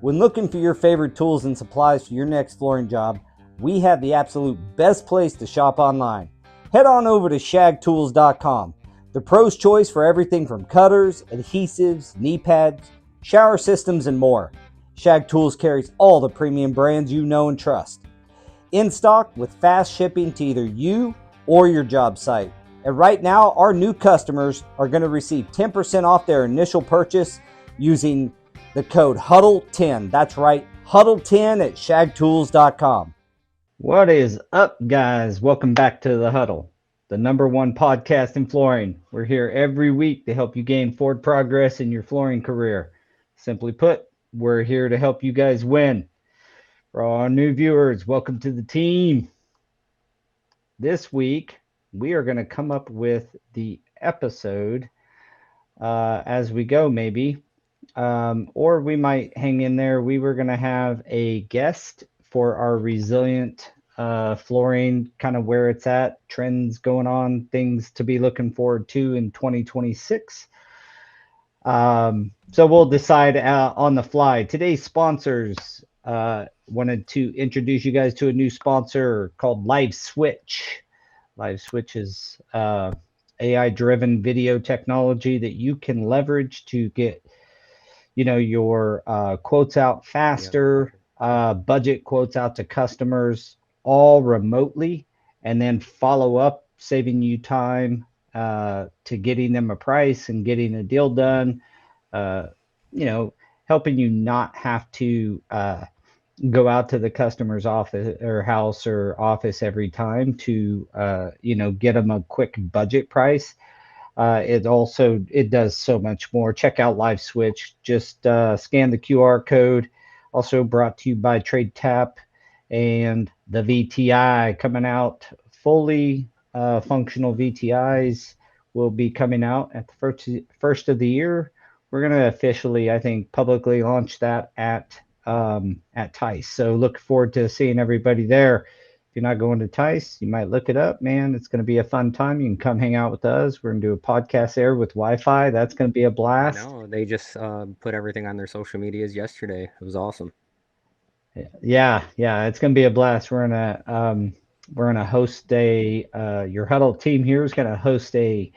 When looking for your favorite tools and supplies for your next flooring job, we have the absolute best place to shop online. Head on over to shagtools.com, the pro's choice for everything from cutters, adhesives, knee pads, shower systems, and more. Shag Tools carries all the premium brands you know and trust. In stock with fast shipping to either you or your job site. And right now, our new customers are going to receive 10% off their initial purchase using the code HUDDLE10. That's right, HUDDLE10 at shagtools.com. What is up, guys? Welcome back to The Huddle, the #1 podcast in flooring. We're here every week to help you gain forward progress in your flooring career. Simply put, we're here to help you guys win. For all our new viewers, welcome to the team. This week, we are going to come up with the episode as we go, maybe. Or we might hang in there. We were going to have a guest for our resilient flooring, kind of where it's at, trends going on, things to be looking forward to in 2026. So we'll decide on the fly. Today's sponsors, wanted to introduce you guys to a new sponsor called Live Switch. Live Switch is AI-driven video technology that you can leverage to get, your quotes out faster, budget quotes out to customers, all remotely, and then follow up, saving you time to getting them a price and getting a deal done, helping you not have to go out to the customer's office or house or office every time to, get them a quick budget price. It does so much more. Check out Live Switch. Just scan the QR code. Also brought to you by TradeTap and the VTI coming out. Fully functional VTIs will be coming out at the first of the year. We're going to officially, I think, publicly launch that at Tice. So look forward to seeing everybody there. If you're not going to Tice, you might look it up, man. It's going to be a fun time. You can come hang out with us. We're going to do a podcast there with Wi-Fi. That's going to be a blast. No, they just put everything on their social medias yesterday. It was awesome. Yeah, it's going to be a blast. We're gonna host your Huddle team here is going to host a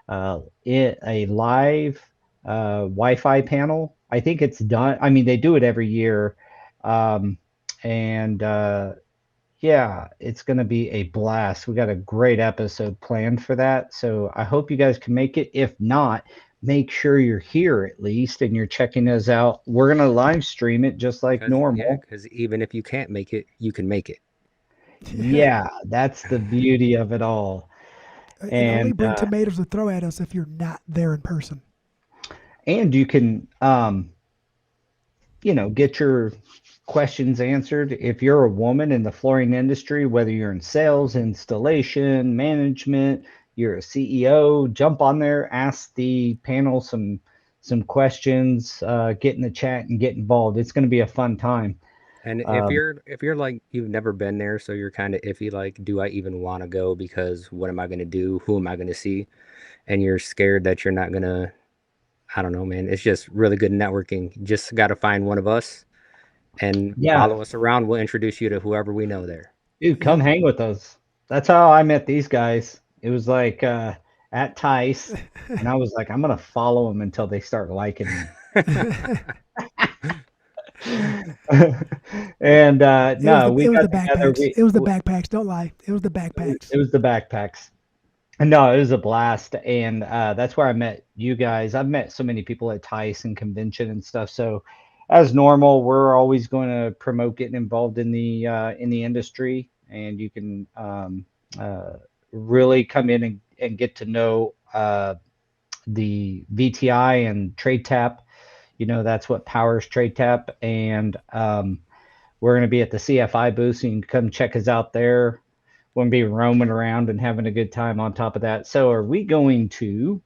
live Wi-Fi panel. I think it's done. I mean, they do it every year, it's going to be a blast. We got a great episode planned for that, so I hope you guys can make it. If not, make sure you're here at least and you're checking us out. We're going to live stream it just like normal. Yeah, because even if you can't make it, you can make it. Yeah, that's the beauty of it all. And only bring tomatoes to throw at us if you're not there in person. And you can, get your questions answered. If you're a woman in the flooring industry, whether you're in sales, installation, management, you're a CEO, jump on there, ask the panel some questions, get in the chat and get involved. It's going to be a fun time. And if you're like, you've never been there, so you're kind of iffy, like, do I even want to go? Because what am I going to do? Who am I going to see? And you're scared that you're not going to, I don't know, man. It's just really good networking. You just got to find one of us and follow us around. We'll introduce you to whoever we know there. Dude, come hang with us. That's how I met these guys. It was like at Tice, and I was like, I'm going to follow them until they start liking me. And we got together. It was the backpacks. Don't lie. It was the backpacks. It was the backpacks. No, it was a blast, and that's where I met you guys. I've met so many people at Tice and convention and stuff. So, as normal, we're always going to promote getting involved in the industry, and you can really come in and get to know the VTI and TradeTap. That's what powers TradeTap, and we're going to be at the CFI booth, so you can come check us out there. We're going to be roaming around and having a good time on top of that. So are we going to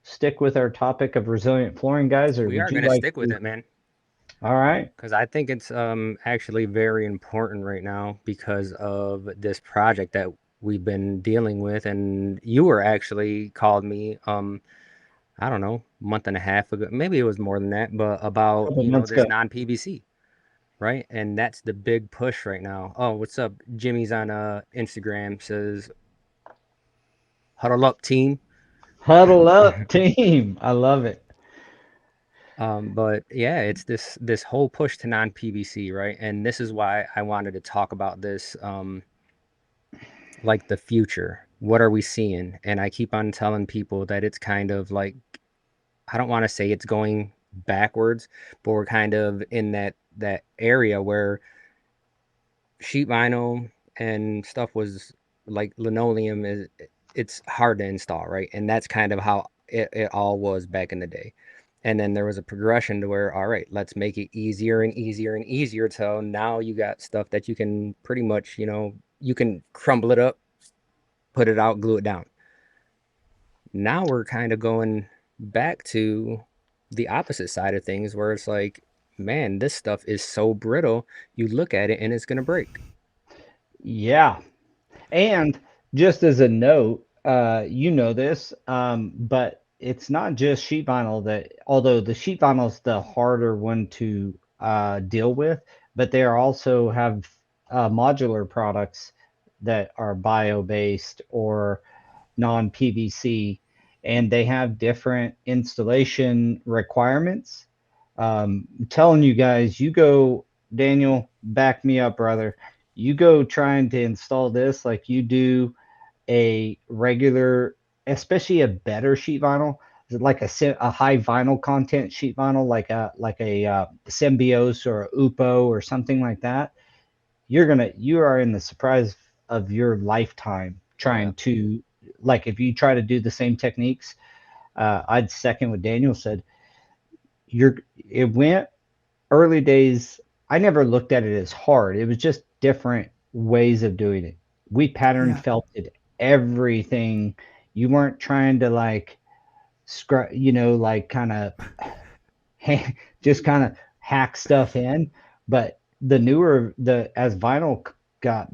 stick with our topic of resilient flooring, guys? Or we are going to stick with it, man. All right. Because I think it's actually very important right now because of this project that we've been dealing with. And you were actually called me I don't know, month and a half ago. Maybe it was more than that, but A about, couple months this ago. non-PVC, right? And that's the big push right now. Oh, what's up? Jimmy's on Instagram, says, "Huddle up, team." Huddle up, team. I love it. But yeah, it's this whole push to non-PVC, right? And this is why I wanted to talk about this, like the future. What are we seeing? And I keep on telling people that it's kind of like, I don't want to say it's going backwards, but we're kind of in that area where sheet vinyl and stuff was like linoleum is, it's hard to install, right? And that's kind of how it all was back in the day. And then there was a progression to where, all right, let's make it easier and easier and easier till now you got stuff that you can pretty much, you can crumble it up, put it out, glue it down. Now we're kind of going back to the opposite side of things where it's like, man, this stuff is so brittle, you look at it and it's going to break. Yeah. And just as a note, you know this, but it's not just sheet vinyl that, although the sheet vinyl is the harder one to deal with, but they are also have modular products that are bio-based or non-PVC, and they have different installation requirements. I'm telling you guys, you go, Daniel, back me up, brother. You go trying to install this like you do a regular, especially a better sheet vinyl, like a high vinyl content sheet vinyl, like a Symbiose or a Upo or something like that. You are in the surprise of your lifetime Oh yeah. trying to, like, if you try to do the same techniques. I'd second what Daniel said. It went early days. I never looked at it as hard. It was just different ways of doing it. We pattern Yeah. felted everything. You weren't trying to like like kind of just kind of hack stuff in. But the as vinyl got,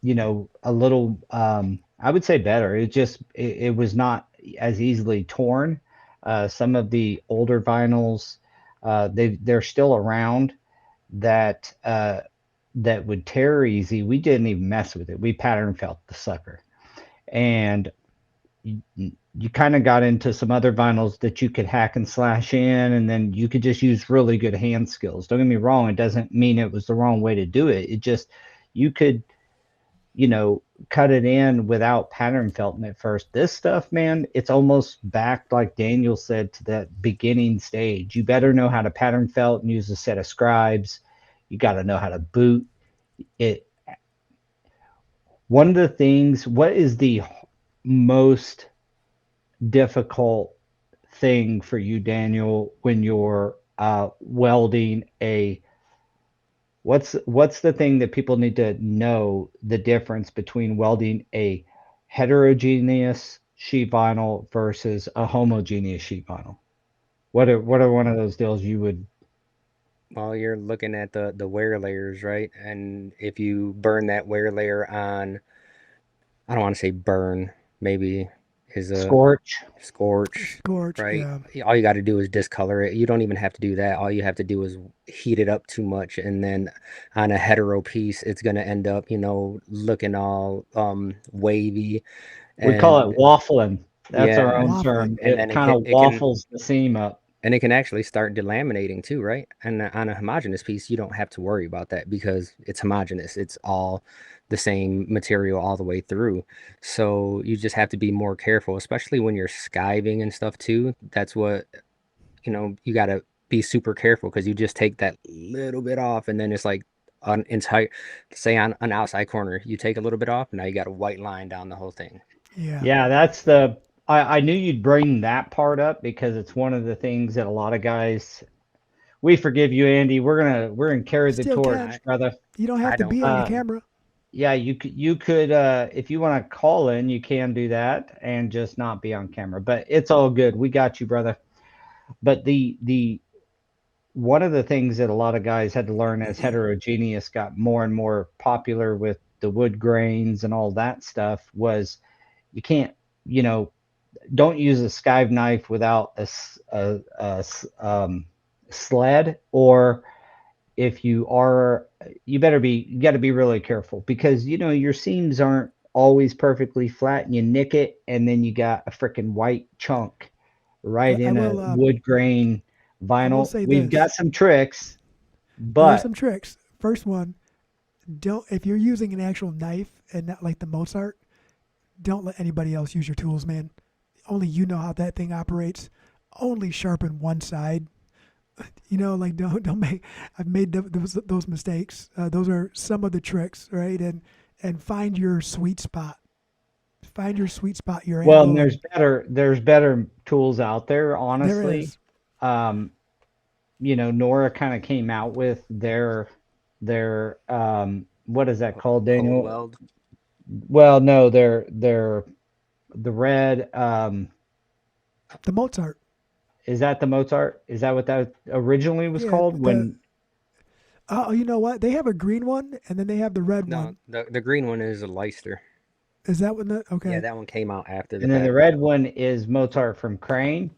a little, I would say better. It was not as easily torn. Some of the older vinyls, they're still around that that would tear easy. We didn't even mess with it. We pattern felt the sucker. And you kind of got into some other vinyls that you could hack and slash in, and then you could just use really good hand skills. Don't get me wrong, it doesn't mean it was the wrong way to do it. It just, you could, cut it in without pattern felting at first. This stuff, man, it's almost back, like Daniel said, to that beginning stage. You better know how to pattern felt and use a set of scribes. You got to know how to boot it. One of the things, what is the most difficult thing for you, Daniel, when you're welding a, what's the thing that people need to know the difference between welding a heterogeneous sheet vinyl versus a homogeneous sheet vinyl? What are one of those deals you would? Well, you're looking at the wear layers, right? And if you burn that wear layer on, I don't want to say burn, maybe is a Scorch? scorch, Scorch. right? Yeah. All you got to do is discolor it. You don't even have to do that. All you have to do is heat it up too much, and then on a hetero piece, it's gonna end up, looking all wavy, We call it and waffling. That's our yeah, own Waffling. term. and It then kind of it can waffles the seam up. and it can actually start delaminating too, right? And on a homogeneous piece, you don't have to worry about that because it's homogeneous. It's all the same material all the way through. So you just have to be more careful, especially when you're skiving and stuff too. That's what, you got to be super careful because you just take that little bit off and then it's like an entire, say on an outside corner, you take a little bit off, now you got a white line down the whole thing. Yeah. Yeah, that's the. I knew you'd bring that part up because it's one of the things that a lot of guys. We forgive you, Andy. We're gonna carry the Still can. torch, brother. You don't have I to don't. be on the camera. Yeah, you could if you want to call in, you can do that and just not be on camera. But it's all good. We got you, brother. But the one of the things that a lot of guys had to learn as heterogeneous got more and more popular with the wood grains and all that stuff was you can't, you know, don't use a skive knife without sled, or if you are, you got to be really careful, because your seams aren't always perfectly flat, and you nick it, and then you got a freaking white chunk right I in a will. wood grain I will vinyl. say We've got this. some tricks, There are but some tricks. First one, don't if you're using an actual knife and not like the Mozart, don't let anybody else use your tools, man. Only you know how that thing operates. Only sharpen one side. Like don't make. I've made those mistakes. Those are some of the tricks, right? And find your sweet spot. Find your sweet spot, your well, and angle, and there's better tools out there, there honestly. is. Um, Nora kind of came out with their what is that called, Cold Daniel? weld. Well, no, they're the red. The Mozart. Is that the Mozart? Is that what that originally was Yeah. called? When Oh, you know what? They have a green one, and then they have the red No, one. the green one is a Leicester. Is that one? Yeah, Okay. that one came out after the and then the fact. red one is Mozart from Crane,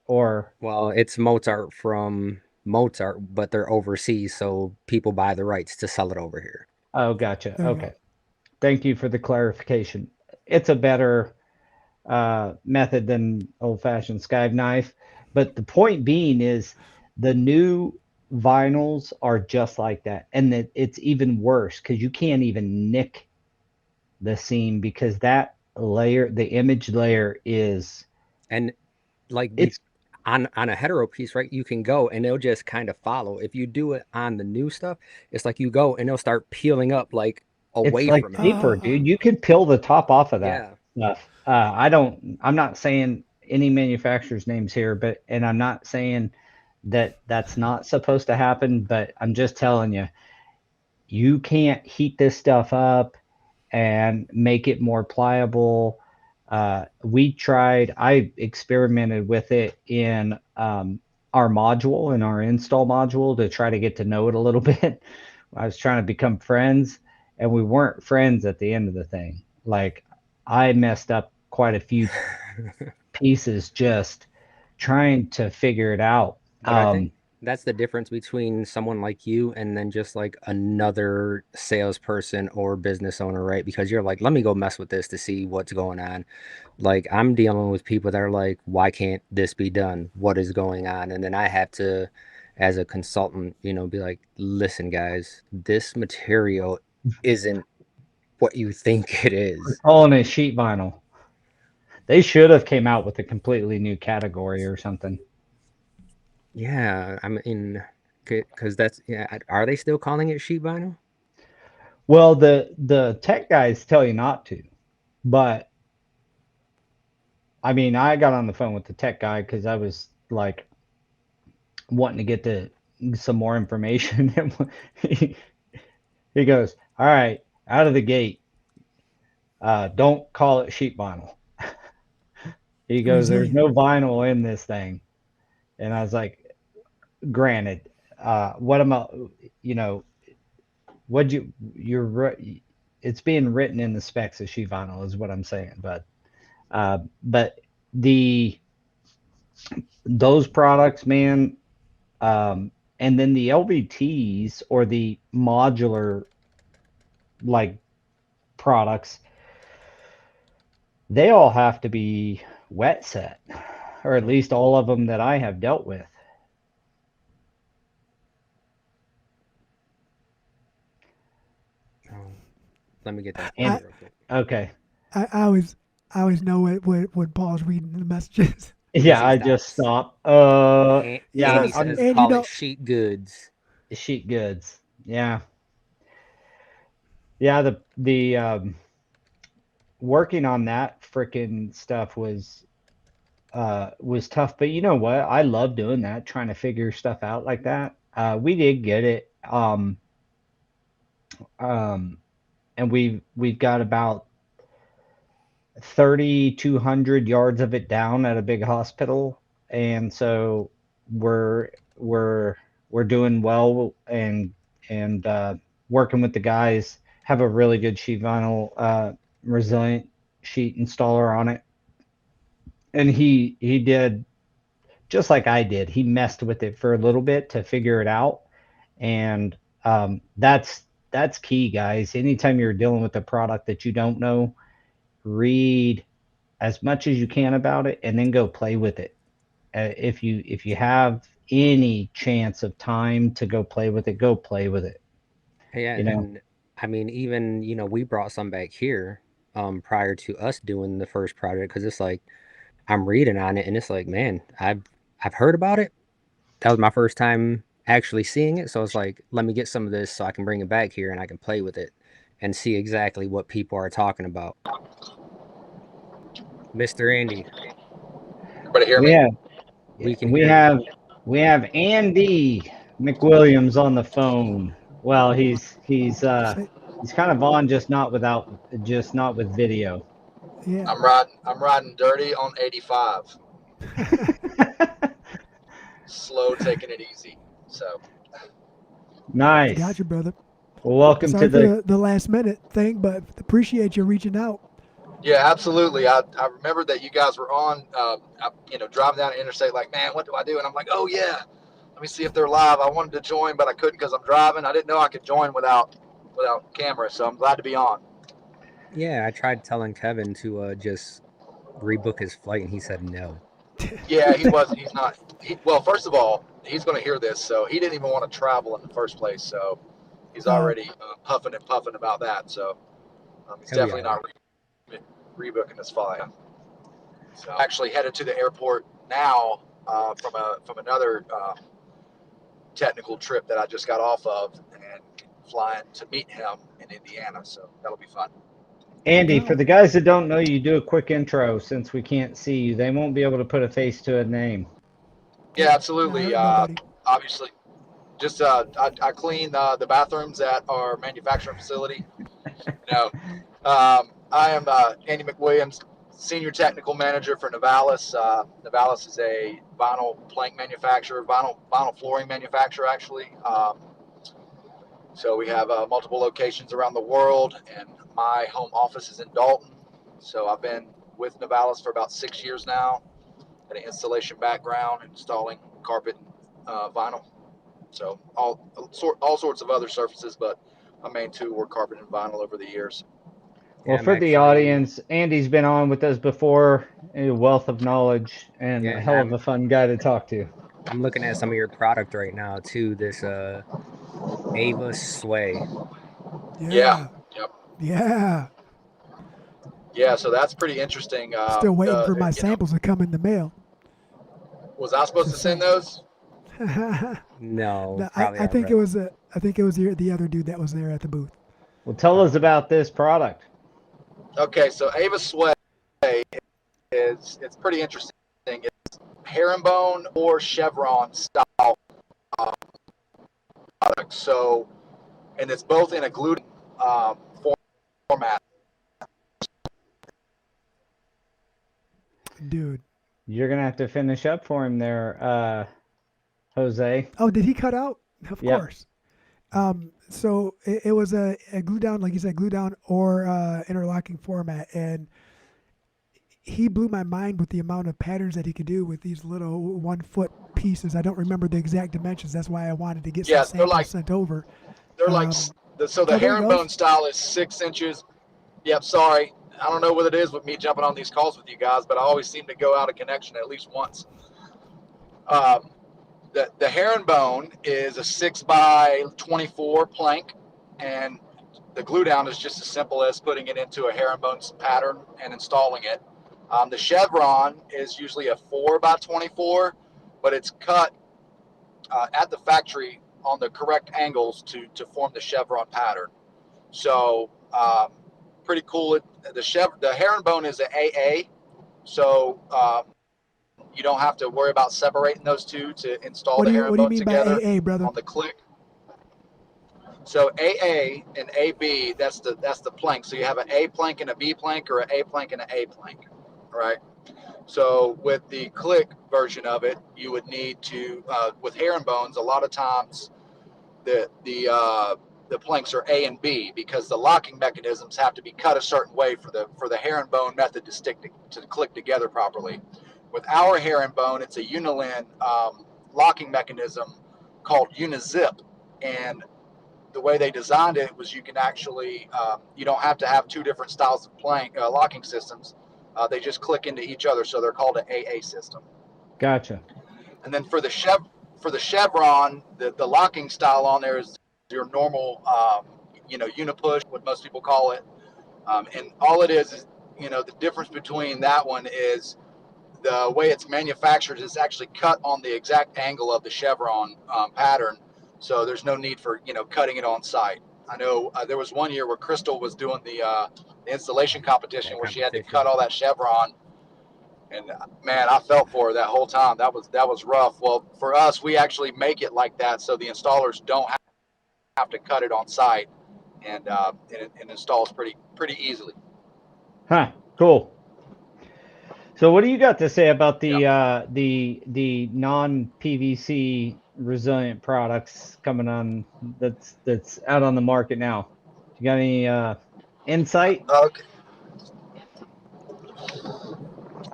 or Well, it's Mozart from Mozart, but they're overseas, so people buy the rights to sell it over here. oh, gotcha. There you go. Okay, thank you for the clarification. It's a better method than old-fashioned skive knife, but the point being is the new vinyls are just like that, and that it's even worse because you can't even nick the seam, because that layer, the image layer, is And like it's on a hetero piece, right? You can go and they'll just kind of follow. If you do it on the new stuff, it's like you go and they'll start peeling up like it's away like from it. paper, Uh, dude. You could peel the top off of that Yeah. stuff. I'm not saying any manufacturer's names here, but and I'm not saying that that's not supposed to happen, but I'm just telling you, you can't heat this stuff up and make it more pliable. I experimented with it in our module, in our install module, to try to get to know it a little bit. I was trying to become friends, and we weren't friends at the end of the thing. Like, I messed up quite a few pieces just trying to figure it out. But I think that's the difference between someone like you and then just like another salesperson or business owner, right? Because you're like, let me go mess with this to see what's going on. Like I'm dealing with people that are like, why can't this be done? What is going on? And then I have to, as a consultant, be like, listen, guys, this material isn't what you think it is. Calling it sheet vinyl. They should have came out with a completely new category or something. Yeah, I mean, because yeah. Are they still calling it sheet vinyl? Well, the tech guys tell you not to, but I mean, I got on the phone with the tech guy because I was like wanting to get some more information. And he goes, "All right, out of the gate, don't call it sheet vinyl." He goes, "There's resilient. no vinyl in this thing," and I was like, "Granted, what am I? You know, what it's being written in the specs of sheet vinyl is what I'm saying, but the those products, man, and then the LVTs, or the modular like products, they all have to be wet set, or at least all of them that I have dealt with. Oh, let me get that for And you I, real quick. okay, I always know when Paul's reading the messages. Yes, yeah, he I just stops. stopped. He Yeah, Andy says, I'm says, and call it sheet goods. sheet goods. Yeah, yeah. The working on that freaking stuff was tough, but you know what? I love doing that, trying to figure stuff out like that. We did get it, um, and we've got about 3,200 yards of it down at a big hospital, and so we're we're doing well, and working with the guys. Have a really good sheet vinyl, resilient sheet installer on it. And he did just like I did. He messed with it for a little bit to figure it out, and that's key, guys. Anytime you're dealing with a product that you don't know, read as much as you can about it, and then go play with it. If you have any chance of time to go play with it, go play with it. Yeah, You know, and I mean, even we brought some back here prior to us doing the first project because it's like I'm reading on it and it's like, man, I've heard about it. That was my first time actually seeing it, so it's like, let me get some of this so I can bring it back here and I can play with it and see exactly what people are talking about. Mr. Andy, Everybody hear we me? have we can we hear you. have we have Andy McWilliams on the phone. Well, Say, he's kind of on, just not with video. yeah. I'm riding dirty on 85. Slow, taking it easy. So Nice. Got you, brother. Well, welcome Sorry to the for the last minute thing, but appreciate you reaching out. yeah, absolutely. I remembered that you guys were on. Driving down the interstate, like, man, what do I do? And I'm like, oh yeah, let me see if they're live. I wanted to join, but I couldn't because I'm driving. I didn't know I could join without camera, so I'm glad to be on. Yeah, I tried telling Kevin to just rebook his flight and he said no. Yeah, he wasn't. He's not. Well, first of all, he's going to hear this, so he didn't even want to travel in the first place. So he's already huffing and puffing about that. So he's Hell definitely yeah. not rebooking his flight. So actually headed to the airport now from another technical trip that I just got off of, and flying to meet him in Indiana. So that'll be fun. Andy. Wow. For the guys that don't know you, do a quick intro since we can't see you. They won't be able to put a face to a name. Yeah, absolutely. Not hurt nobody. Obviously, just I clean the bathrooms at our manufacturing facility. I am Andy McWilliams, Senior Technical Manager for Novalis. Novalis is a vinyl plank manufacturer, vinyl flooring manufacturer, actually. So we have multiple locations around the world, and my home office is in Dalton. So I've been with Novalis for about 6 years now. Got an installation background, installing carpet and vinyl. So all sorts of other surfaces, but my main two were carpet and vinyl over the years. Well, I'm for the actually- audience, Andy's been on with us before, a wealth of knowledge and Yeah, a and hell of a fun guy to talk to. I'm looking at some of your product right now too. This Ava Sway. Yeah. Yep. Yeah. Yeah. So that's pretty interesting. Still waiting for my samples to come in the mail. Was I supposed to send those? No, probably I think not. it was the other dude that was there at the booth. Well, tell us about this product. Okay. So Ava Sway it's pretty interesting. It's herringbone or chevron style product. So, and it's both in a glued format. Dude. You're gonna have to finish up for him there, Jose. Oh, did he cut out? Of Yep. course. So it was a glue down, like you said, glue down or interlocking format, and he blew my mind with the amount of patterns that he could do with these little 1 foot pieces. I don't remember the exact dimensions. That's why I wanted to get some samples sent over. They're like so the there he herringbone goes. style is 6 inches. Yep. Sorry. I don't know what it is with me jumping on these calls with you guys, but I always seem to go out of connection at least once. The herringbone is a 6x24 plank, and the glue down is just as simple as putting it into a herringbone pattern and installing it. The chevron is usually a 4x24, but it's cut at the factory on the correct angles to form the chevron pattern. So pretty cool. The herringbone is an AA, so you don't have to worry about separating those two to install What the do you herringbone mean together by AA, brother? on the click. So AA and AB, that's the plank. So you have an A plank and a B plank, or an A plank and an A plank, right? So with the click version of it, you would need to with herringbones. A lot of times, the the planks are A and B, because the locking mechanisms have to be cut a certain way for the herringbone method to click together properly. With our herringbone, it's a Unilin locking mechanism called Unizip, and the way they designed it was you can actually you don't have to have two different styles of plank locking systems. They just click into each other, so they're called an AA system. Gotcha. And then for the chevron, the locking style on there is your normal, unipush, what most people call it. And all it is, the difference between that one is the way it's manufactured is actually cut on the exact angle of the chevron pattern. So there's no need for, cutting it on site. I know there was one year where Crystal was doing the installation competition where she had to cut all that chevron. And man, I felt for her that whole time. That was rough. Well, for us, we actually make it like that so the installers don't have to cut it on site, and it installs pretty easily. Huh. Cool. So, what do you got to say about the non-PVC resilient products coming on that's out on the market now? You got any insight? Okay.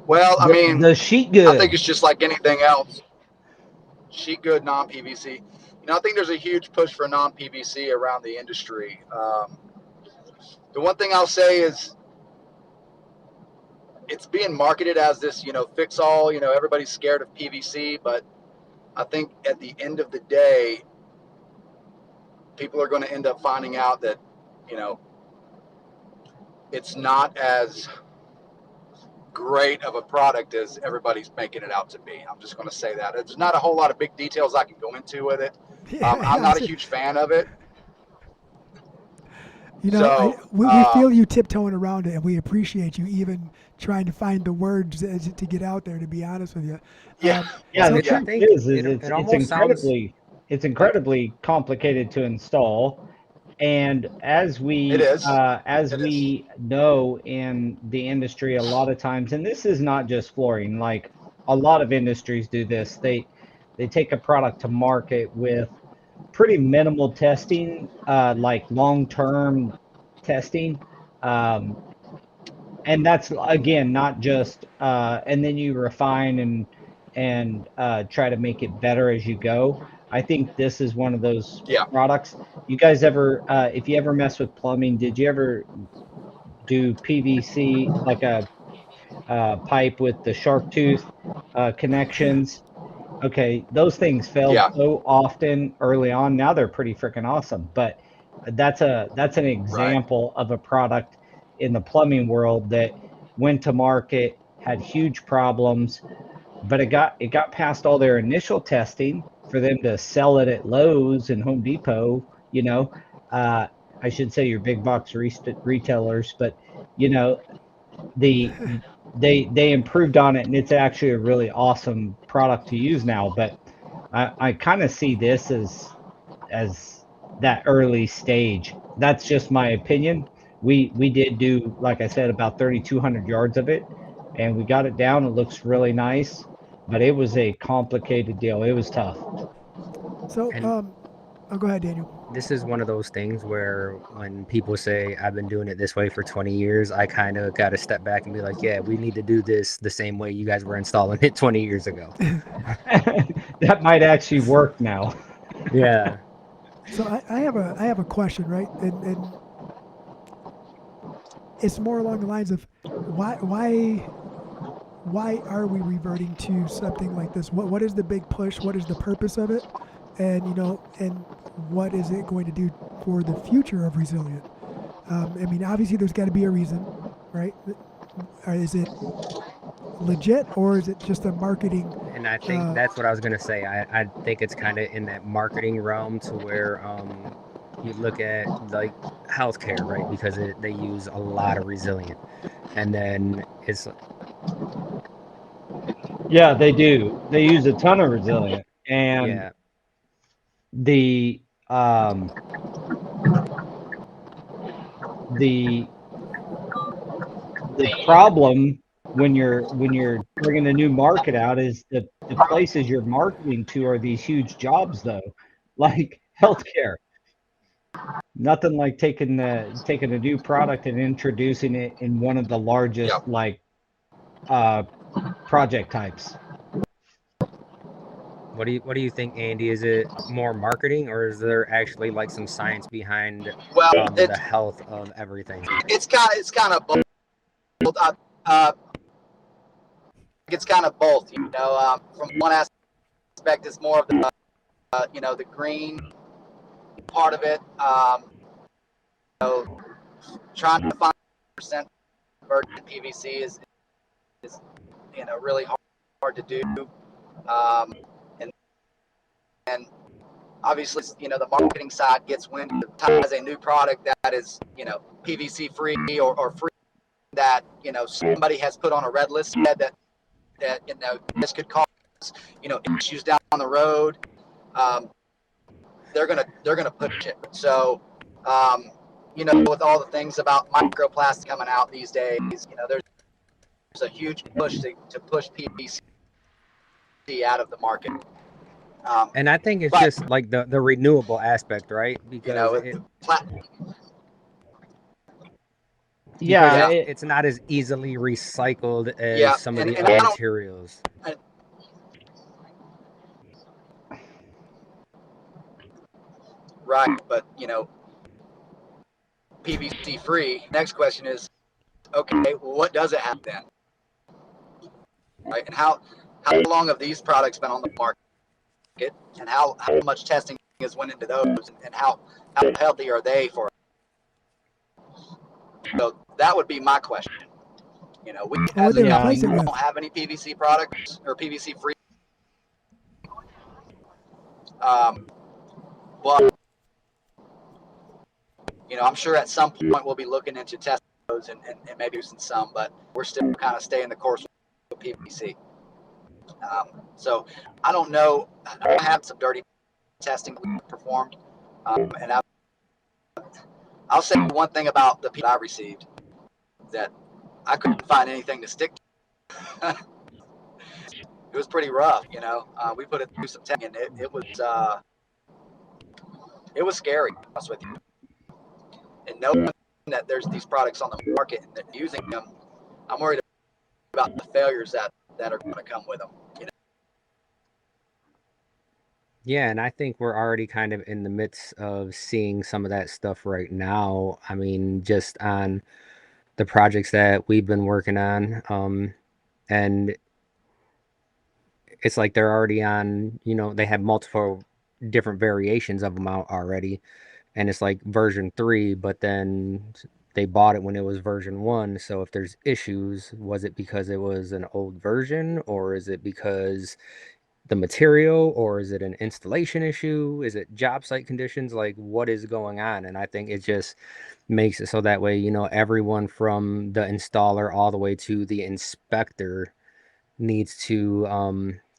Well, I mean, the sheet good. I think it's just like anything else. Sheet good, non-PVC. I think there's a huge push for non-PVC around the industry. The one thing I'll say is it's being marketed as this, fix all, everybody's scared of PVC, but I think at the end of the day, people are going to end up finding out that, it's not as great of a product as everybody's making it out to be. I'm just going to say that. There's not a whole lot of big details I can go into with it. I'm not a huge fan of it. We feel you tiptoeing around it, and we appreciate you even trying to find the words to get out there, to be honest with you. The truth is it's incredibly complicated to install. And as we know in the industry, a lot of times, and this is not just flooring, like a lot of industries do this, they take a product to market with pretty minimal testing, like long-term testing. And that's, again, not just, and then you refine and try to make it better as you go. I think this is one of those products. You guys ever, if you ever mess with plumbing, did you ever do PVC, like a pipe with the shark tooth connections? Okay, those things failed so often early on. Now they're pretty freaking awesome. But that's an example of a product in the plumbing world that went to market, had huge problems, but it got past all their initial testing for them to sell it at Lowe's and Home Depot, I should say your big box retailers, but they improved on it, and it's actually a really awesome product to use now. But I kind of see this as that early stage. That's just my opinion. We did do, like I said, about 3,200 yards of it, and we got it down. It looks really nice. But it was a complicated deal. It was tough. So, go ahead, Daniel. This is one of those things where when people say, I've been doing it this way for 20 years, I kind of got to step back and be like, yeah, we need to do this the same way you guys were installing it 20 years ago. That might actually work now. Yeah. So I have a question, right? And it's more along the lines of why are we reverting to something like this? What is the big push? What is the purpose of it? And and what is it going to do for the future of resilient? Obviously there's got to be a reason, right? Is it legit, or is it just a marketing? And I think that's what I was gonna say. I think it's kind of in that marketing realm to where you look at like healthcare, right? Because they use a lot of resilient, and then it's. Yeah, they do. They use a ton of resilient, and the problem when you're bringing a new market out is the places you're marketing to are these huge jobs, though, like healthcare. Nothing like taking a new product and introducing it in one of the largest project types. What do you think, Andy? Is it more marketing, or is there actually like some science behind the health of everything? It's kind of both. It's kind of both. From one aspect, it's more of the the green part of it. Trying to find percent virgin PVC is really hard to do. And obviously, the marketing side gets wind as a new product that is, PVC free or free that, somebody has put on a red list that this could cause, issues down the road. They're gonna push it. So, with all the things about microplastic coming out these days, there's a huge push to push PVC out of the market. And I think it's just like the renewable aspect, right? Because it's not as easily recycled as some of the other materials. Right, but PVC free. Next question is, okay, well, what does it have then? Right, and how long have these products been on the market, and how much testing has went into those, and how healthy are they for us? So that would be my question. We as a company don't have any PVC products or PVC free. Well, I'm sure at some point we'll be looking into testing those and maybe using some, but we're still kind of staying the course with PVC. So I don't know. I have some dirty testing we performed, and I'll say one thing about the PVC I received, that I couldn't find anything to stick to. It was pretty rough, we put it through some testing, and it was scary, to be honest with you. And knowing that there's these products on the market and that using them, I'm worried about the failures that are going to come with them. Yeah, and I think we're already kind of in the midst of seeing some of that stuff right now. I mean, just on the projects that we've been working on, and it's like they're already on, they have multiple different variations of them out already. And it's like version 3, but then they bought it when it was version 1. So if there's issues, was it because it was an old version, or is it because the material, or is it an installation issue? Is it job site conditions? Like, what is going on? And I think it just makes it so that way, everyone from the installer all the way to the inspector needs to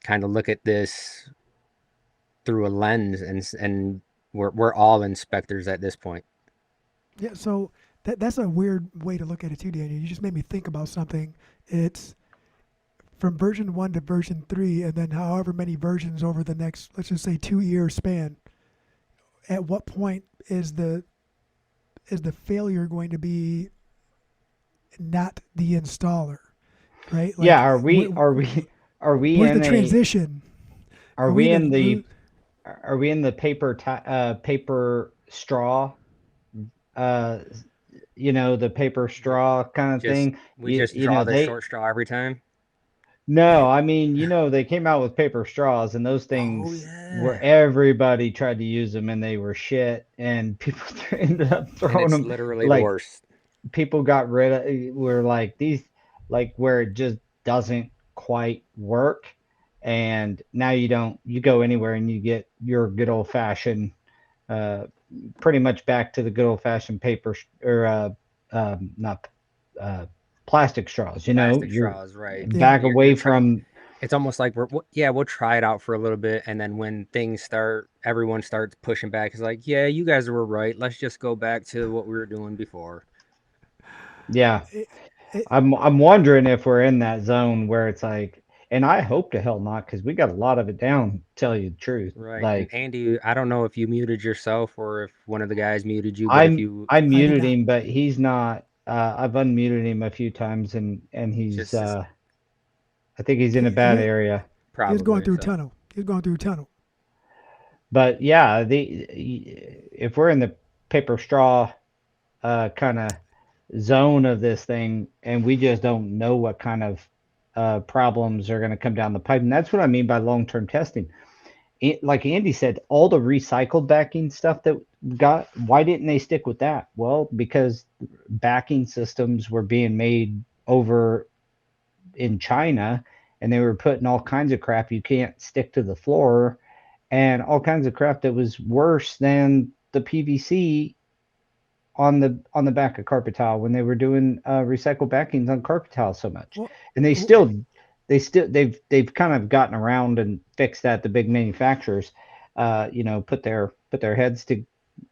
kind of look at this through a lens, and we're all inspectors at this point. Yeah, so that's a weird way to look at it too, Daniel. You just made me think about something. It's from version 1 to version 3, and then however many versions over the next, let's just say, 2-year span. At what point is the failure going to be not the installer, right? Like, yeah, are we where's in the transition? Are we in the paper straw? The paper straw kind of thing. We just draw the short straw every time. No, I mean, they came out with paper straws, and those things where everybody tried to use them, and they were shit, and people ended up throwing them. Literally the worst. People got rid of. Were like these, like where it just doesn't quite work, and now you go anywhere and you get your good old fashioned, pretty much back to the good old fashioned paper or not. Plastic straws, straws, right? Back away from. It's almost like we'll try it out for a little bit, and then when things everyone starts pushing back. It's like, yeah, you guys were right. Let's just go back to what we were doing before. Yeah, I'm wondering if we're in that zone where it's like And I hope to hell not, because we got a lot of it down, tell you the truth. Right. And Like Andy, I don't know if you muted yourself or if one of the guys muted you, but if you I did muted not. him, but he's not. I've unmuted him a few times, and he's. just I think he's in a bad He area. he was going probably through a so. tunnel. He was going through a tunnel. But yeah, if we're in the paper straw kind of zone of this thing, and we just don't know what kind of problems are going to come down the pipe, and that's what I mean by long-term testing. Like Andy said, all the recycled backing stuff that got, why didn't they stick with that? Well, because backing systems were being made over in China, and they were putting all kinds of crap you can't stick to the floor, and all kinds of crap that was worse than the PVC on the back of carpet tile when they were doing recycled backings on carpet tile so much. Well, And they've kind of gotten around and fixed that. The big manufacturers, put their heads to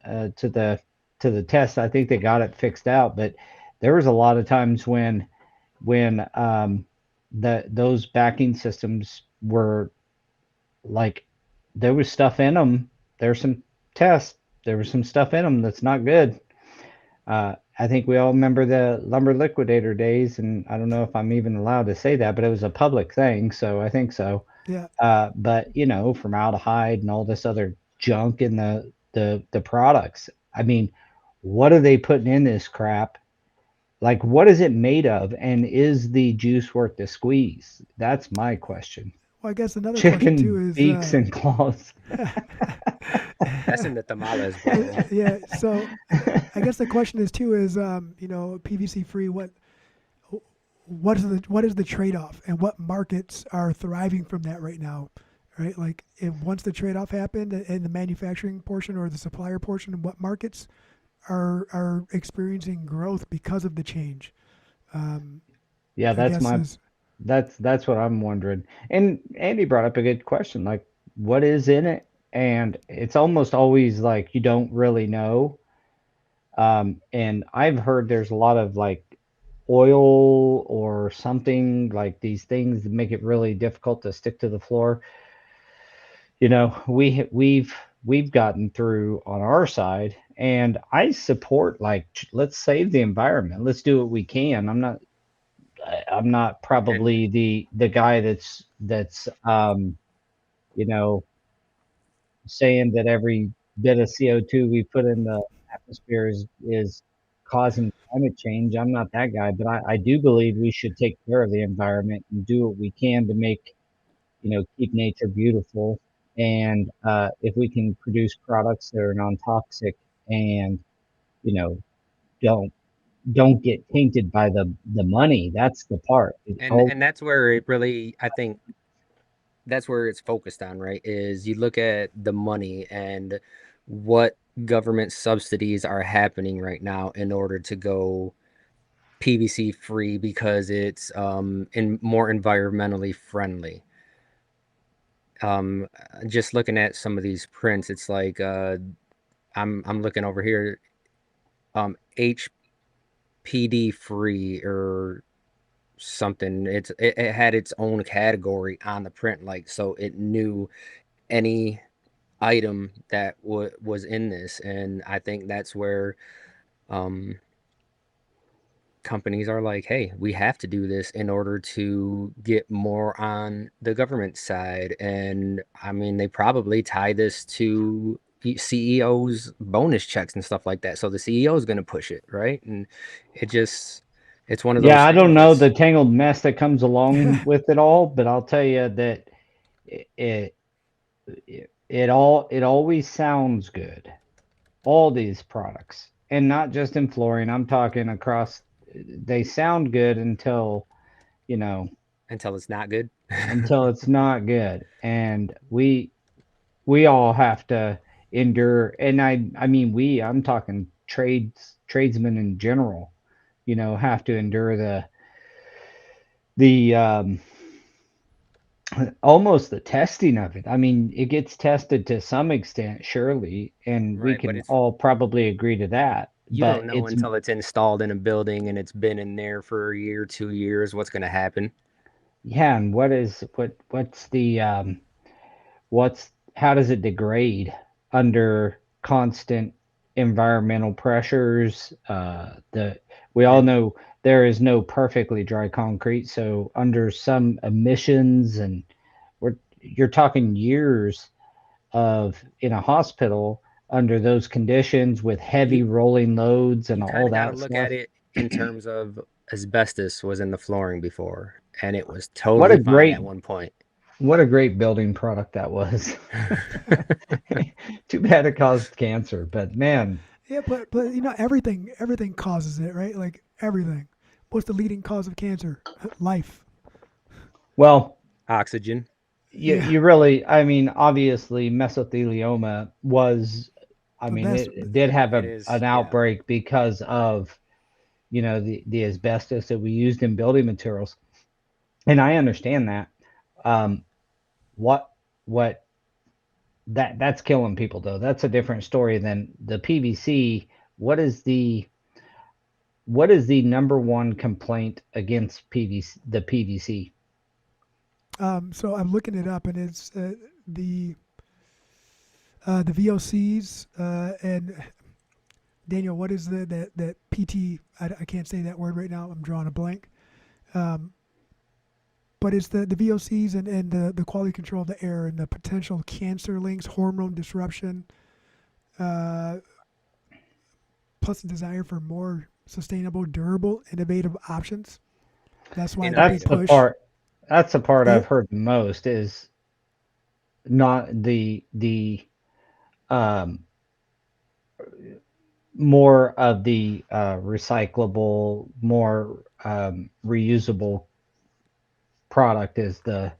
the test. I think they got it fixed out, but there was a lot of times when those backing systems were like, there was stuff in them. There's some tests. There was some stuff in them that's not good. I think we all remember the lumber liquidator days, and I don't know if I'm even allowed to say that, but it was a public thing, so I think so. yeah. But formaldehyde and all this other junk in the products. I mean, what are they putting in this crap? Like, what is it made of, and is the juice worth the squeeze? That's my question. Well, I guess another question too Chicken is beaks and claws. That's in the tamales, bro. yeah. So I guess the question is too is PVC free. What is the trade off, and what markets are thriving from that right now? Right, like if once the trade off happened in the manufacturing portion or the supplier portion, what markets are experiencing growth because of the change? Yeah, I guess is that's what I'm wondering. And Andy brought up a good question, like what is in it? And it's almost always like you don't really know. And I've heard there's a lot of like oil or something, like these things that make it really difficult to stick to the floor. We've gotten through on our side, and I support, like, let's save the environment. Let's do what we can. I'm not And probably the guy that's you know saying that every bit of CO2 we put in the atmosphere is causing climate change. I'm not that guy, but I do believe we should take care of the environment and do what we can to make, keep nature beautiful. And if we can produce products that are non-toxic and, you know, don't don't get tainted by the money, that's the part. and that's where it really, I think that's where it's focused on, right? Is you look at the money and what government subsidies are happening right now in order to go PVC free because it's more environmentally friendly. Um, just looking at some of these prints, it's like I'm looking over here, HPD free or something. It had its own category on the print, like so it knew any item that was in this, and I think that's where um companies are like, hey, we have to do this in order to get more on the government side. And I mean, they probably tie this to CEOs bonus checks and stuff like that, so the CEO is going to push it, right? And it just, it's one of Yeah, those I don't things know that's the tangled mess that comes along with it all, but I'll tell you that it it always sounds good. All these products, and not just in flooring. I'm talking across. They sound good until, you know, until it's not good. until it's not good, and we all have to endure. And I mean I'm talking tradesmen in general. Have to endure the almost the testing of it. I mean, it gets tested to some extent, surely, and we Right, but can it's, all probably agree to that. you But don't know it's until it's installed in a building and it's been in there for a year, 2 years, what's going to happen. Yeah, and what's the how does it degrade under constant environmental pressures? We all And know there is no perfectly dry concrete, so under some emissions, and you're talking years of in a hospital under those conditions with you heavy rolling loads and you kind all of got to that look at stuff. it in terms of asbestos was in the flooring before, and it was What a totally fine great at one point. what a great building product that was. Too bad it caused cancer, but man, Yeah, but you know everything causes it, right? Like everything. What's the leading cause of cancer? Life. well, Oxygen. Yeah, you really, I mean, obviously mesothelioma was, I but mean, that's it did have It an is, yeah. outbreak because of, the asbestos that we used in building materials. And I understand that. Um, what what that's killing people though. That's a different story than the PVC. What is the what is the number one complaint against the PVC? so I'm looking it up, and it's the VOCs and Daniel. What is that PT? I can't say that word right now. I'm drawing a blank. Um, but it's the VOCs and the quality control of the air and the potential cancer links, hormone disruption, uh, plus the desire for more sustainable, durable, innovative options. That's why the big That's the Innovative. push. part. That's the part Yeah, I've heard the most is not the um more of the recyclable, more reusable product is the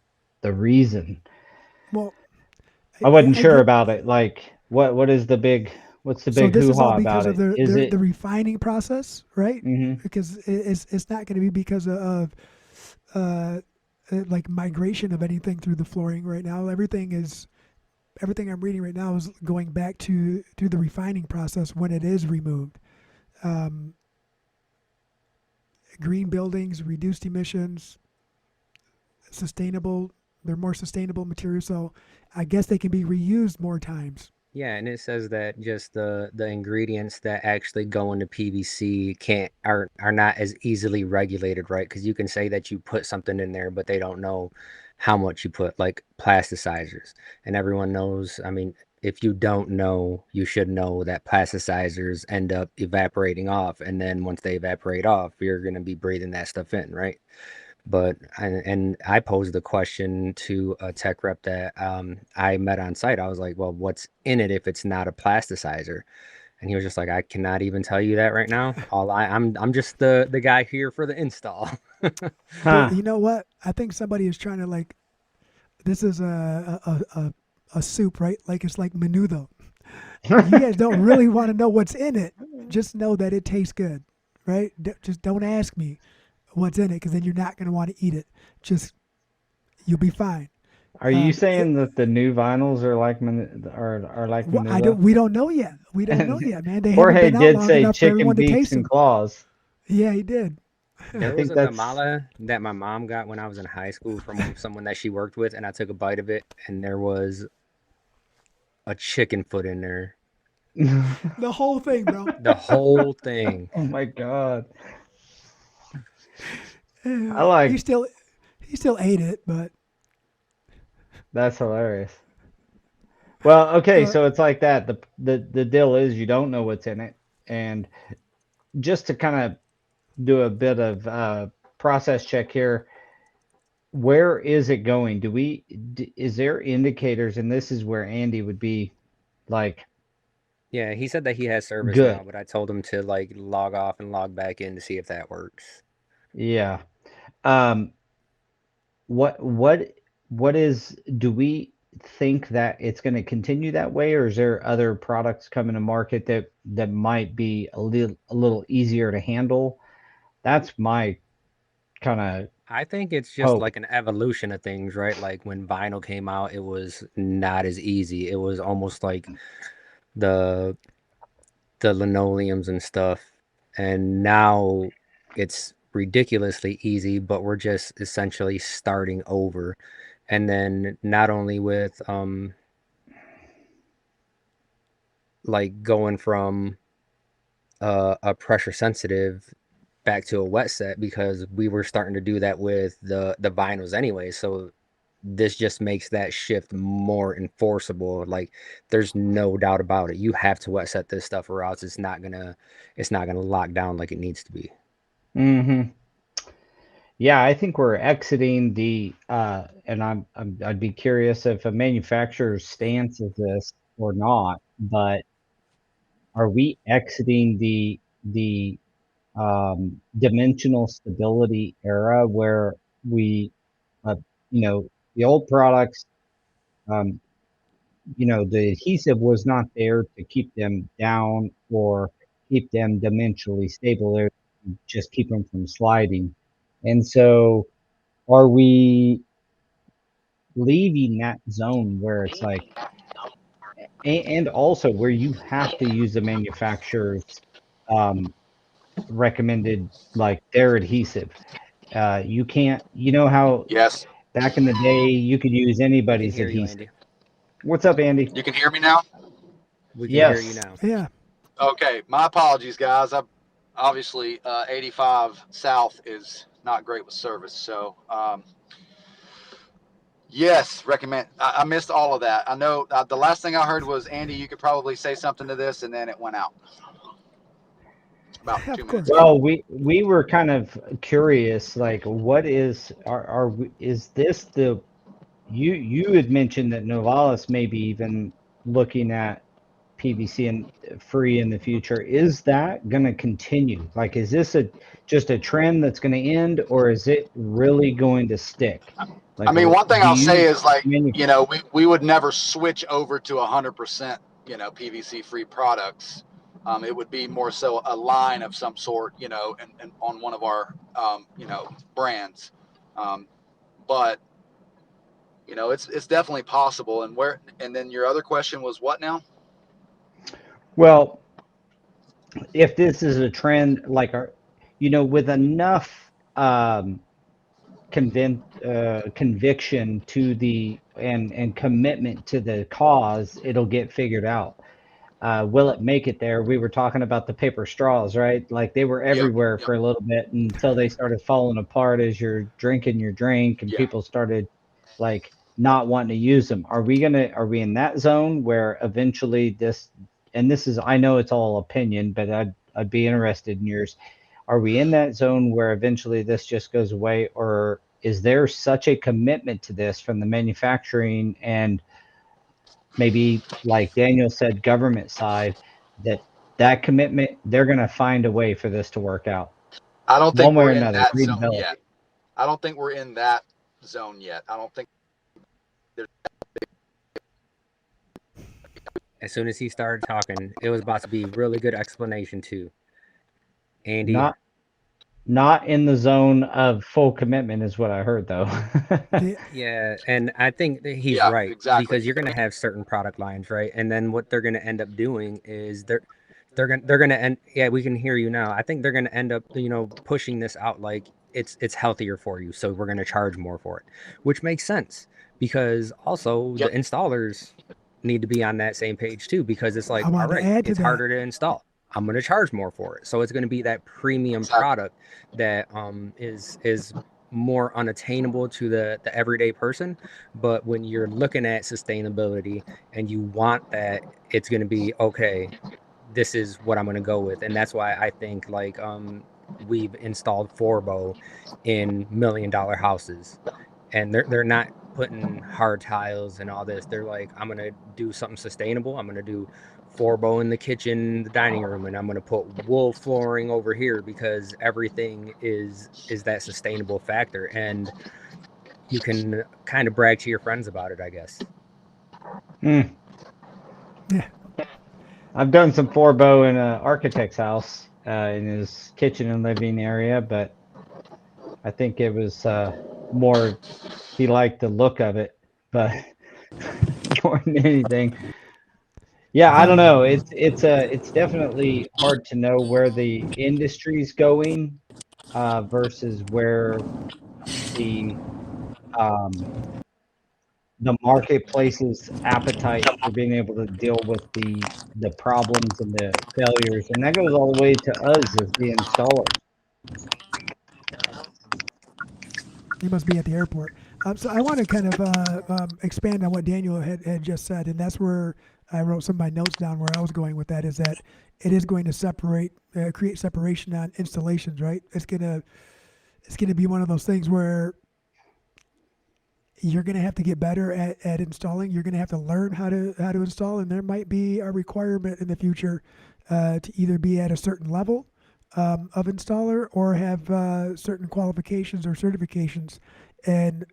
reason. well, I wasn't I sure get. about it. Like, what's the So big this is all hoo-ha because about of it? Is the it? refining process, right? Hmm. Because it's not going to be because of uh, like migration of anything through the flooring right now. Everything I'm reading right now is going back to the refining process when it is removed. Um, green buildings, reduced emissions, sustainable. They're more sustainable materials, so I guess they can be reused more times. Yeah, and it says that just the ingredients that actually go into PVC can't are not as easily regulated, right? Because you can say that you put something in there, but they don't know how much you put, like plasticizers. And everyone knows, I mean, if you don't know, you should know that plasticizers end up evaporating off, and then once they evaporate off, you're gonna be breathing that stuff in, right? But and I posed the question to a tech rep that I met on site. I was like, "Well, what's in it if it's not a plasticizer?" And he was just like, "I cannot even tell you that right now. I'm just the guy here for the install." But Huh. you know what? I think somebody is trying to like. This is a soup, right? Like it's like menudo. You guys don't really want to know what's in it. Just know that it tastes good, right? Just don't ask me what's in it because then you're not going to want to eat it. Just you'll be fine. Are you It, saying that the new vinyls are like are like I Menudo? don't. We don't know yet. We don't know yet, man. They haven't Jorge been out did long say enough for chicken everyone to beaks taste and them. claws. Yeah, he did. I There was think a that's tamale that my mom got when I was in high school from someone that she worked with, and I took a bite of it, and there was a chicken foot in there. The whole thing, bro. The whole thing. oh my god. I like He still he still ate it, but that's hilarious. Well, okay, uh, so it's like that. The deal is you don't know what's in it, and just to kind of do a bit of process check here, where is it going? Is there indicators, and this is where Andy would be like Yeah, he said that he has service now, good. but I told him to like log off and log back in to see if that works. Yeah. Um, what what what is do we think that it's going to continue that way, or is there other products coming to market that might be a little easier to handle? That's my kind of I think it's just hope. like an evolution of things, right? Like when vinyl came out, it was not as easy. It was almost like the the linoleums and stuff. And now it's ridiculously easy, but we're just essentially starting over. And then not only with like going from a pressure sensitive back to a wet set, because we were starting to do that with the vinyls anyway. So this just makes that shift more enforceable. Like there's no doubt about it. You have to wet set this stuff or else it's not gonna lock down like it needs to be. Mm-hmm. Yeah, I think we're exiting the and I'd be curious if a manufacturer's stance is this or not, but are we exiting the dimensional stability era where we the old products, um, the adhesive was not there to keep them down or keep them dimensionally stable. They just keep them from sliding. And so are we leaving that zone where it's like, and also where you have to use the manufacturer's recommended, like their adhesive. You can't, how Yes. back in the day you could use We can anybody's hear you, adhesive. Andy. What's up, Andy? You can hear me now? We can hear you Yes. now. Yeah. Okay. My apologies, guys. Obviously 85 South is not great with service. So, yes, recommend. I missed all of that. I know the last thing I heard was, Andy, you could probably say something to this, and then it went out. About Of 2 course. minutes ago. Well, we were kind of curious, like, what is is this the you had mentioned that Novalis may be even looking at PVC and free in the future. Is that going to continue? Like, is this just a trend that's going to end, or is it really going to stick? Like, I mean, one thing do I'll say is, like, manu- we would never switch over to 100%, PVC free products. It would be more so a line of some sort, and on one of our, brands. But, it's definitely possible. And then your other question was what now? Well, if this is a trend, like, with enough conviction to the and commitment to the cause, it'll get figured out. Will it make it there? We were talking about the paper straws, right? Like they were Yep. everywhere Yep. for a little bit until they started falling apart as you're drinking your drink and Yeah. people started like not wanting to use them. Are we in that zone where eventually this, and this is, I know it's all opinion, but I'd be interested in yours. Are we in that zone where eventually this just goes away, or is there such a commitment to this from the manufacturing and maybe, like Daniel said, government side, that commitment, they're going to find a way for this to work out I don't think one way or we're in another? that Read the zone bill. yet. I don't think we're in that zone yet. I don't think. As soon as he started talking, it was about to be really good explanation too. Andy, Not in the zone of full commitment is what I heard, though. yeah, and I think that he's Yeah, right, exactly. because you're going to have certain product lines, right? And then what they're going to end up doing is they're going to end. Yeah, we can hear you now. I think they're going to end up, pushing this out like it's healthier for you, so we're going to charge more for it, which makes sense, because also Yep. the installers need to be on that same page too, because it's like, I all wanted to right, add to it's that. harder to install. I'm going to charge more for it, so it's going to be that premium Exactly. product that is more unattainable to the everyday person. But when you're looking at sustainability and you want that, it's going to be okay, this is what I'm going to go with. And that's why I think, like, we've installed Forbo in $1 million houses, and they're not putting hard tiles and all this. They're like, I'm going to do something sustainable. I'm going to do Forbo in the kitchen, the dining room, and I'm going to put wool flooring over here, because everything is that sustainable factor. And you can kind of brag to your friends about it, I guess. Yeah. I've done some Forbo in an architect's house in his kitchen and living area, but I think it was more he liked the look of it, but more than anything. Yeah, I don't know. It's definitely hard to know where the industry's going. versus where the um, the marketplace's appetite for being able to deal with the problems and the failures, and that goes all the way to us as the installers. You must be at the airport. So I want to kind of expand on what Daniel had just said, and that's where I wrote some of my notes down. Where I was going with that is that it is going to create separation on installations, right? It's gonna be one of those things where you're going to have to get better at installing. You're going to have to learn how to install, and there might be a requirement in the future to either be at a certain level of installer or have certain qualifications or certifications. And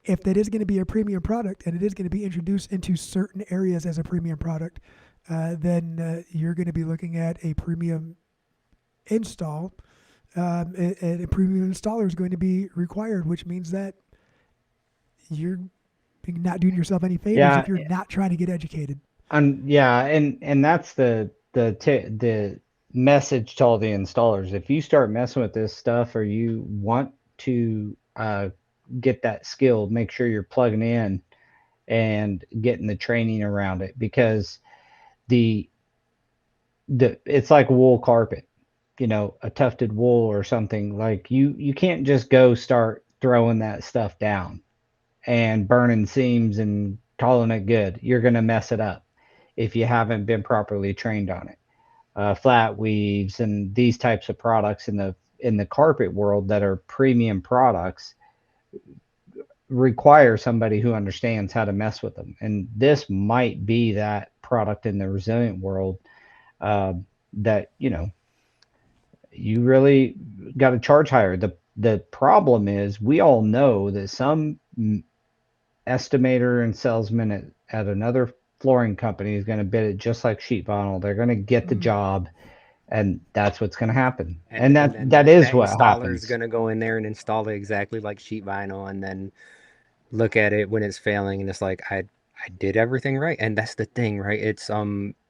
if that is going to be a premium product and it is going to be introduced into certain areas as a premium product, then you're going to be looking at a premium install. And a premium installer is going to be required, which means that you're not doing yourself any favors if you're not trying to get educated. And that's the message to all the installers. If you start messing with this stuff or you want to get that skill, make sure you're plugging in and getting the training around it, because it's like wool carpet, a tufted wool or something. Like you can't just go start throwing that stuff down and burning seams and calling it good. You're going to mess it up if you haven't been properly trained on it. Flat weaves and these types of products in the carpet world that are premium products require somebody who understands how to mess with them. And this might be that product in the resilient world that, you really got to charge higher. The problem is we all know that some estimator and salesman at another flooring company is going to bid it just like sheet vinyl. They're going to get the job, and that's what's going to happen. And that is what happens. Installer's going to go in there and install it exactly like sheet vinyl, and then look at it when it's failing, and it's like, I did everything right. And that's the thing, right? It's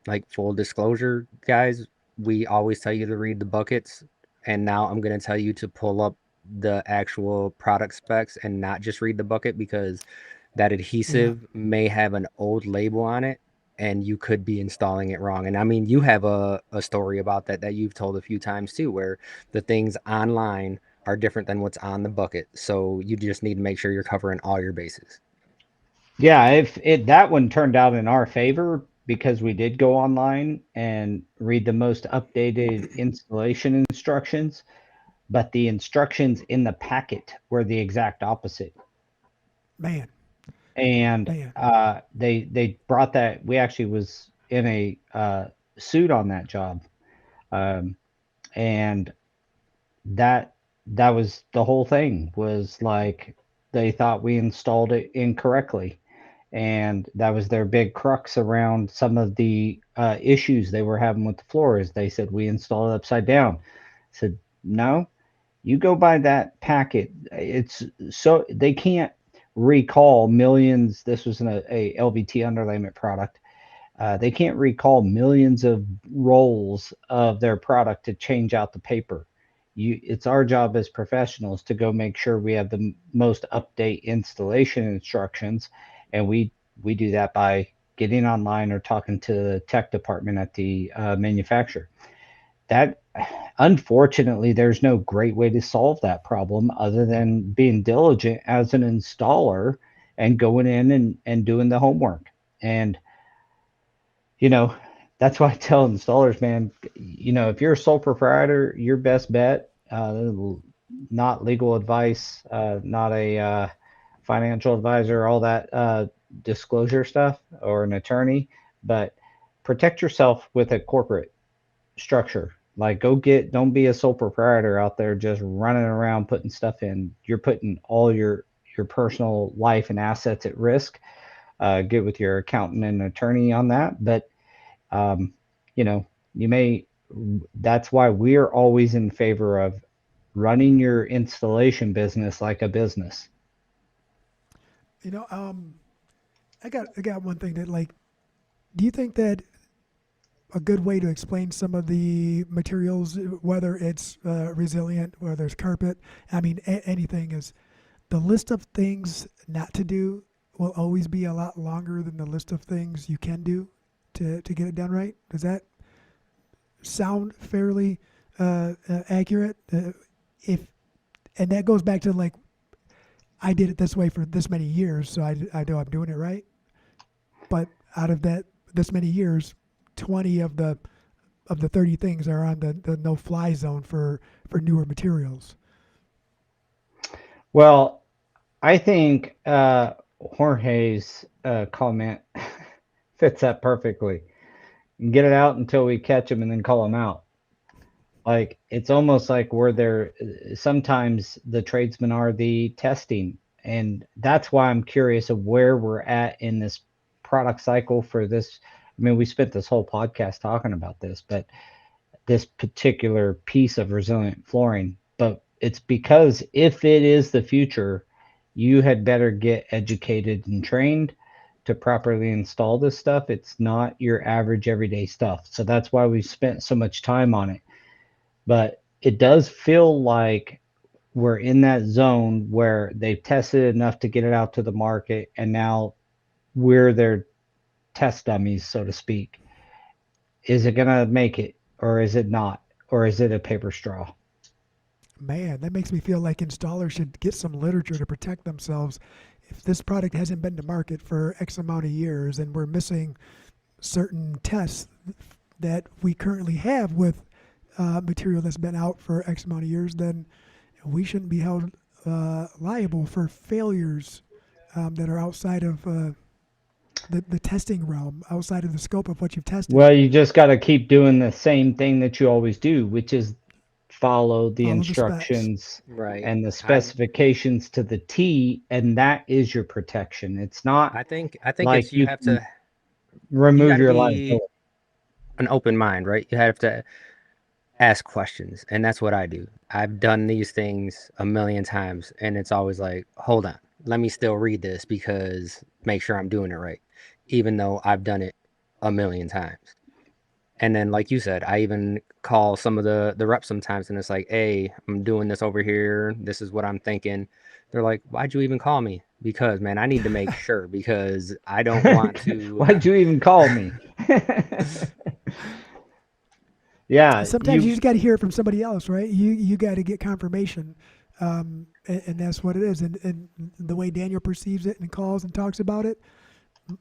like, full disclosure, guys, we always tell you to read the buckets, and now I'm going to tell you to pull up the actual product specs and not just read the bucket, because that adhesive may have an old label on it and you could be installing it wrong. And I mean, you have a story about that you've told a few times too, where the things online are different than what's on the bucket. So you just need to make sure you're covering all your bases. Yeah, if that one turned out in our favor, because we did go online and read the most updated installation instructions, but the instructions in the packet were the exact opposite. Man. And they brought that. We actually was in a suit on that job, and that was the whole thing. Was like they thought we installed it incorrectly, and that was their big crux around some of the issues they were having with the floors. They said we installed it upside down. I said, no, you go by that packet. It's so they can't recall millions. This was a LVT underlayment product. They can't recall millions of rolls of their product to change out the paper. It's our job as professionals to go make sure we have the most update installation instructions, and we do that by getting online or talking to the tech department at the manufacturer. That, unfortunately, there's no great way to solve that problem other than being diligent as an installer and going in and doing the homework. And, that's why I tell installers, man, if you're a sole proprietor, your best bet, not legal advice, not a financial advisor, all that disclosure stuff, or an attorney, but protect yourself with a corporate structure. Like, don't be a sole proprietor out there just running around putting stuff in. You're putting all your personal life and assets at risk. Get with your accountant and attorney on that. But that's why we're always in favor of running your installation business like a business. I got one thing that, like, do you think that a good way to explain some of the materials, whether it's resilient, whether it's carpet. I mean, anything is the list of things not to do will always be a lot longer than the list of things you can do to get it done right. Does that sound fairly accurate? If and that goes back to like I did it this way for this many years, so I know I'm doing it right. But out of that this many years, 20 of the 30 things are on the no fly zone for newer materials. Well, I think Jorge's comment fits that perfectly. Get it out until we catch them and then call them out. Like, it's almost like we're there. Sometimes the tradesmen are the testing. And that's why I'm curious of where we're at in this product cycle for this. I mean, we spent this whole podcast talking about this, but this particular piece of resilient flooring. But it's because if it is the future, you had better get educated and trained to properly install this stuff. It's not your average everyday stuff. So that's why we spent so much time on it. But it does feel like we're in that zone where they've tested enough to get it out to the market, and now we're their test dummies, so to speak. Is it going to make it, or is it not? Or is it a paper straw? Man, that makes me feel like installers should get some literature to protect themselves. If this product hasn't been to market for X amount of years and we're missing certain tests that we currently have with material that's been out for X amount of years, then we shouldn't be held liable for failures that are outside of the testing realm, outside of the scope of what you've tested. Well, you just got to keep doing the same thing that you always do, which is follow the instructions and the specifications to the T, and that is your protection. It's not. I think like it's you have to remove your life. An open mind, right? You have to ask questions, and that's what I do. I've done these things a million times, and it's always like, hold on, let me still read this because make sure I'm doing it right, even though I've done it a million times. And then, like you said, I even call some of the reps sometimes, and it's like, hey, I'm doing this over here. This is what I'm thinking. They're like, why'd you even call me? Because, man, I need to make sure, because I don't want to. Why'd you even call me? Yeah. Sometimes you just got to hear it from somebody else, right? You got to get confirmation, and that's what it is. And the way Daniel perceives it and calls and talks about it,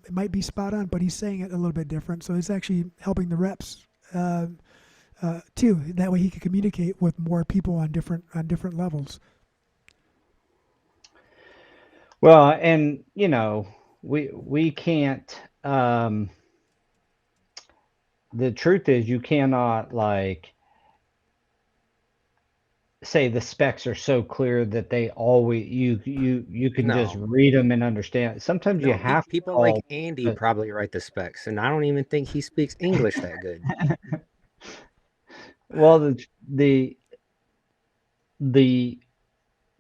it might be spot on, but he's saying it a little bit different. So it's actually helping the reps too. That way he can communicate with more people on different levels. Well, and we can't. The truth is, you cannot say the specs are so clear that they always you can just read them and understand. Sometimes you have people like Andy probably write the specs, and I don't even think he speaks English that good. Well, the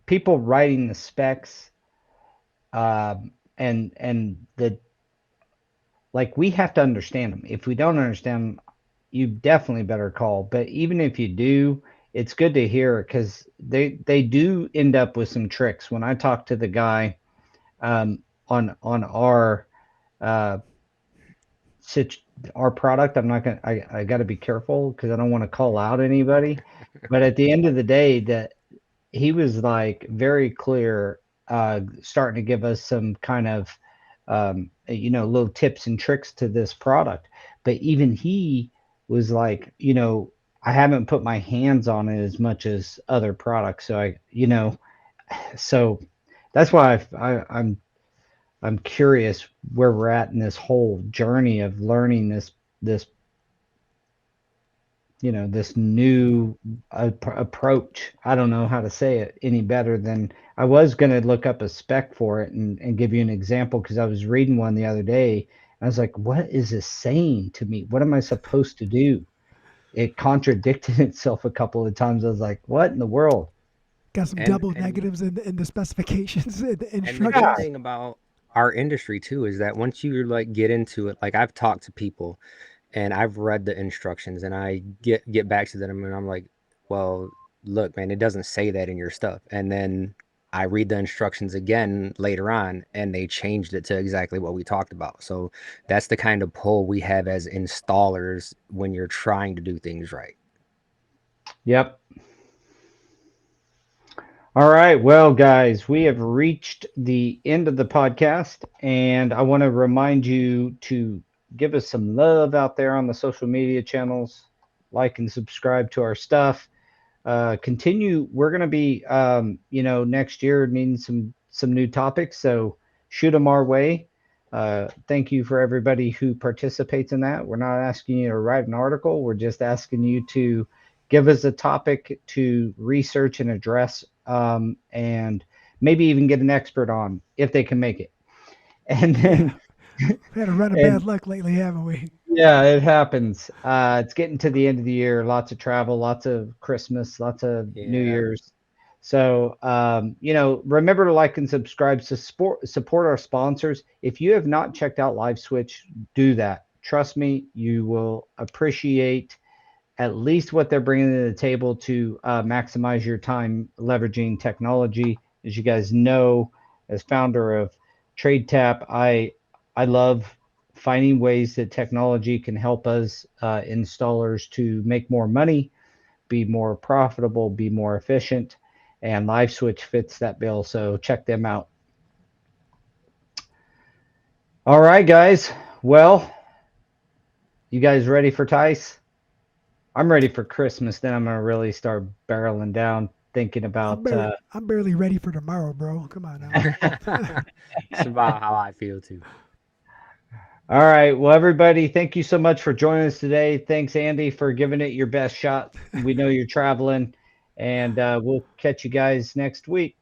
people writing the specs, and the we have to understand them. If we don't understand them, you definitely better call. But even if you do, it's good to hear, because they do end up with some tricks. When I talk to the guy on our product, I got to be careful because I don't want to call out anybody. But at the end of the day, that he was very clear, starting to give us some kind of little tips and tricks to this product. But even he was like, I haven't put my hands on it as much as other products. So so that's why I'm curious where we're at in this whole journey of learning this this new approach. I don't know how to say it any better than I was going to look up a spec for it and give you an example, because I was reading one the other day. I was like, what is this saying to me? What am I supposed to do? It contradicted itself a couple of times. I was like, what in the world? Got some double negatives in the specifications. And the good thing about our industry too is that once you get into it, I've talked to people, and I've read the instructions, and I get back to them, and I'm like, well, look, man, it doesn't say that in your stuff. And then I read the instructions again later on, and they changed it to exactly what we talked about. So that's the kind of pull we have as installers when you're trying to do things right. Yep. All right. Well, guys, we have reached the end of the podcast, and I want to remind you to give us some love out there on the social media channels, like and subscribe to our stuff. Continue. We're going to be, next year needing some new topics, so shoot them our way. Thank you for everybody who participates in that. We're not asking you to write an article. We're just asking you to give us a topic to research and address, and maybe even get an expert on if they can make it. And then we had a run of bad luck lately, haven't we? Yeah, it happens. It's getting to the end of the year. Lots of travel, lots of Christmas, lots of New Year's. So, remember to like and subscribe to support our sponsors. If you have not checked out LiveSwitch, do that. Trust me, you will appreciate at least what they're bringing to the table to maximize your time leveraging technology. As you guys know, as founder of TradeTap, I love finding ways that technology can help us installers to make more money, be more profitable, be more efficient, and LiveSwitch fits that bill. So check them out. All right, guys. Well, you guys ready for Tice? I'm ready for Christmas. Then I'm going to really start barreling down, thinking about... I'm barely ready for tomorrow, bro. Come on now. It's about how I feel, too. All right. Well, everybody, thank you so much for joining us today. Thanks, Andy, for giving it your best shot. We know you're traveling, and we'll catch you guys next week.